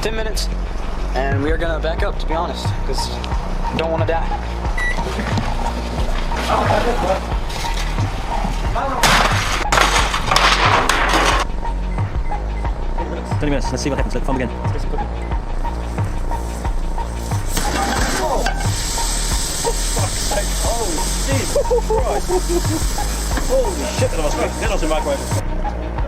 10 minutes, and we are gonna back up, to be honest, because I don't want to die. 20 minutes, let's see what happens, let the fun begin. Oh, Jesus Christ. Holy shit, that was quick. That was a microwave.